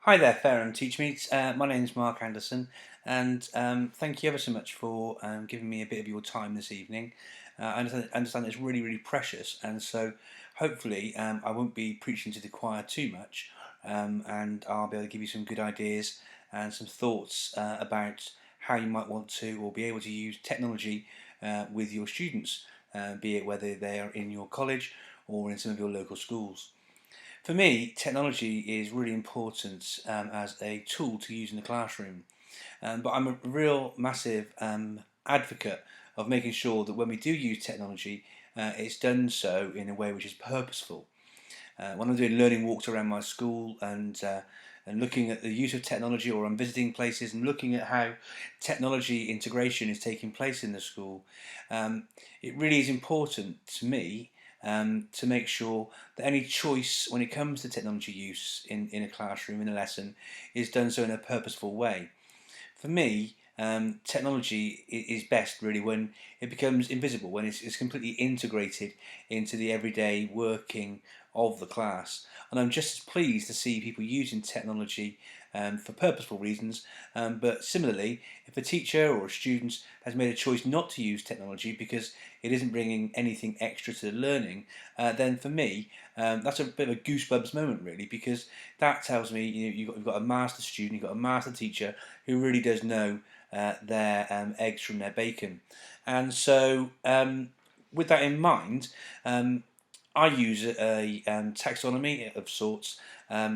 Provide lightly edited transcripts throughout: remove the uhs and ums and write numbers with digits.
Hi there, Fair and Teach Meets. My name is Mark Anderson, and thank you ever so much for giving me a bit of your time this evening. I understand it's really, really precious, and so hopefully I won't be preaching to the choir too much, and I'll be able to give you some good ideas and some thoughts about how you might want to or be able to use technology with your students, be it whether they are in your college or in some of your local schools. For me, technology is really important as a tool to use in the classroom, but I'm a real massive advocate of making sure that when we do use technology, it's done so in a way which is purposeful. When I'm doing learning walks around my school and looking at the use of technology, or I'm visiting places and looking at how technology integration is taking place in the school, it really is important to me to make sure that any choice when it comes to technology use in a classroom, in a lesson, is done so in a purposeful way. For me, technology is best really when it becomes invisible, when it's completely integrated into the everyday working of the class. And I'm just as pleased to see people using technology for purposeful reasons, but similarly, if a teacher or a student has made a choice not to use technology because it isn't bringing anything extra to the learning, then for me, that's a bit of a goosebumps moment really, because that tells me you've got a master student, you've got a master teacher who really does know their eggs from their bacon. And so, with that in mind, I use a taxonomy of sorts,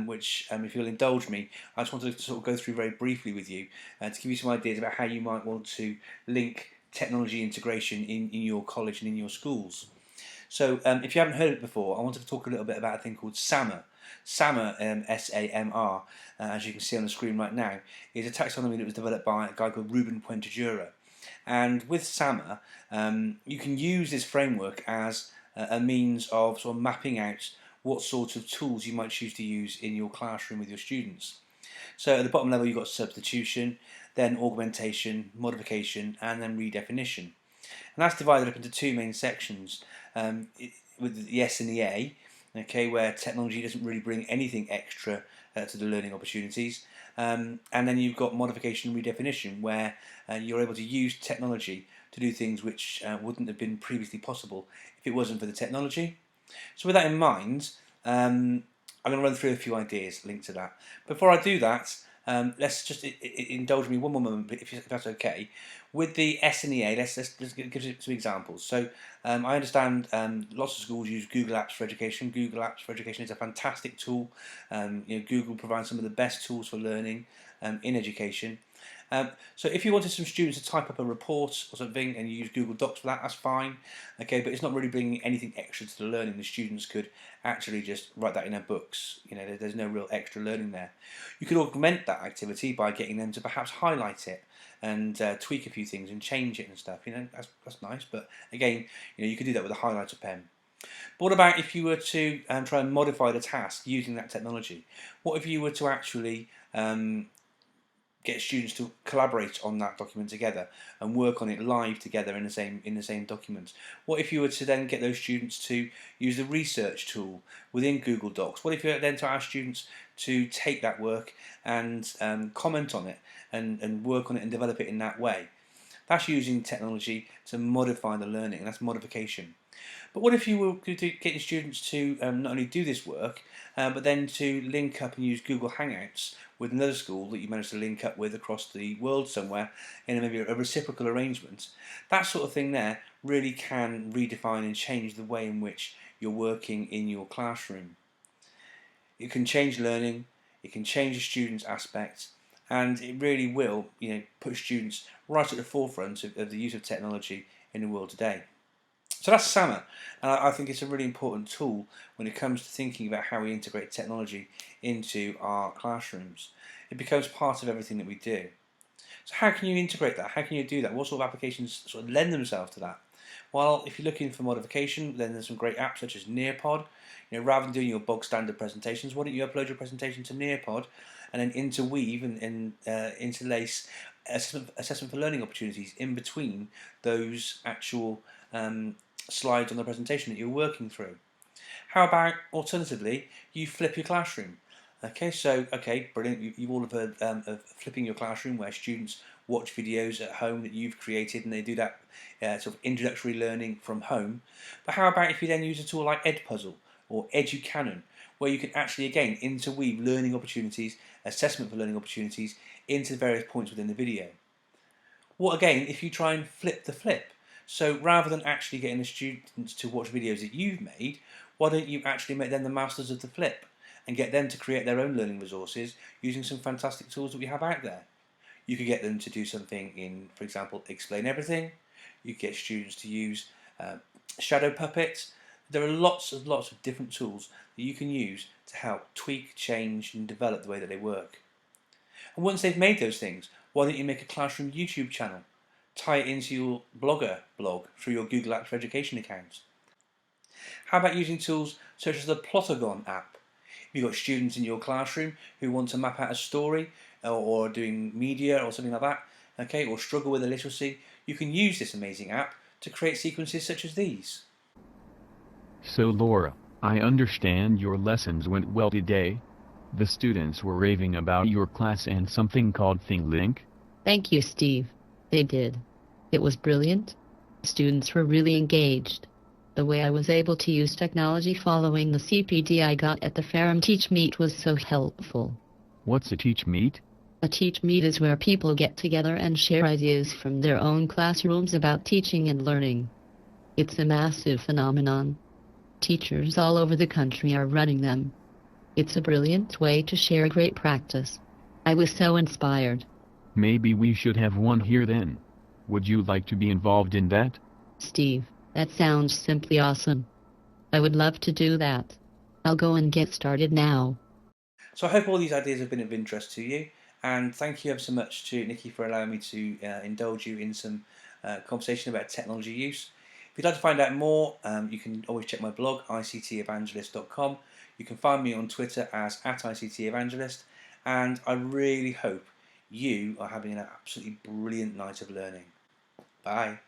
which, if you'll indulge me, I just wanted to sort of go through very briefly with you to give you some ideas about how you might want to link technology integration in your college and in your schools. So, if you haven't heard it before, I wanted to talk a little bit about a thing called SAMR. SAMR, SAMR, as you can see on the screen right now, is a taxonomy that was developed by a guy called Ruben Puentejura. And with SAMR, you can use this framework as a means of sort of mapping out what sorts of tools you might choose to use in your classroom with your students. So at the bottom level, you've got substitution, then augmentation, modification, and then redefinition. And that's divided up into two main sections, with the S and the A, okay, where technology doesn't really bring anything extra to the learning opportunities. And then you've got modification and redefinition, where you're able to use technology to do things which wouldn't have been previously possible if it wasn't for the technology. So with that in mind, I'm going to run through a few ideas linked to that. Before I do that, let's just indulge me one more moment, if that's okay. With the S and the A, let's give some examples. So I understand lots of schools use Google Apps for Education. Google Apps for Education is a fantastic tool. Google provides some of the best tools for learning in education. So if you wanted some students to type up a report or something and you use Google Docs for that, that's fine. Okay, but it's not really bringing anything extra to the learning. The students could actually just write that in their books. There's no real extra learning there. You could augment that activity by getting them to perhaps highlight it and tweak a few things and change it and stuff. That's nice, but again, you could do that with a highlighter pen. But what about if you were to try and modify the task using that technology? What if you were to actually get students to collaborate on that document together and work on it live together in the same document? What if you were to then get those students to use the research tool within Google Docs? What if you were then to ask students to take that work and comment on it and work on it and develop it in that way? That's using technology to modify the learning, and that's modification. But what if you were getting students to not only do this work, but then to link up and use Google Hangouts with another school that you managed to link up with across the world somewhere in maybe a reciprocal arrangement? That sort of thing there really can redefine and change the way in which you're working in your classroom. It can change learning, it can change the students' aspects, and it really will put students right at the forefront of the use of technology in the world today. So that's SAMR, and I think it's a really important tool when it comes to thinking about how we integrate technology into our classrooms. It becomes part of everything that we do. So how can you integrate that? How can you do that? What sort of applications sort of lend themselves to that? Well, if you're looking for modification, then there's some great apps such as Nearpod. Rather than doing your bog standard presentations, why don't you upload your presentation to Nearpod and then interweave and interlace assessment for learning opportunities in between those actual slides on the presentation that you're working through? How about, alternatively, you flip your classroom? Okay, brilliant. You all have heard of flipping your classroom, where students watch videos at home that you've created, and they do that sort of introductory learning from home. But how about if you then use a tool like Edpuzzle or EduCanon, where you can actually again interweave learning opportunities, assessment for learning opportunities into the various points within the video. What again if you try and flip the flip? So rather than actually getting the students to watch videos that you've made, why don't you actually make them the masters of the flip and get them to create their own learning resources using some fantastic tools that we have out there? You could get them to do something in, for example, Explain Everything. You could get students to use uh, shadow puppets. There are lots of different tools that you can use to help tweak, change, and develop the way that they work. And once they've made those things, why don't you make a classroom YouTube channel? Tie it into your Blogger blog through your Google Apps for Education account. How about using tools such as the Plotagon app? If you've got students in your classroom who want to map out a story or doing media or something like that, okay, or struggle with illiteracy, you can use this amazing app to create sequences such as these. So Laura, I understand your lessons went well today. The students were raving about your class and something called ThinkLink. Thank you, Steve. They did. It was brilliant. Students were really engaged. The way I was able to use technology following the CPD I got at the Ferrum Teach Meet was so helpful. What's a Teach Meet? A Teach Meet is where people get together and share ideas from their own classrooms about teaching and learning. It's a massive phenomenon. Teachers all over the country are running them. It's a brilliant way to share great practice. I was so inspired. Maybe we should have one here then. Would you like to be involved in that? Steve, that sounds simply awesome. I would love to do that. I'll go and get started now. So I hope all these ideas have been of interest to you, and thank you ever so much to Nikki for allowing me to indulge you in some conversation about technology use. If you'd like to find out more, you can always check my blog, ictevangelist.com. You can find me on Twitter as @ICTEvangelist, and I really hope you are having an absolutely brilliant night of learning. Bye.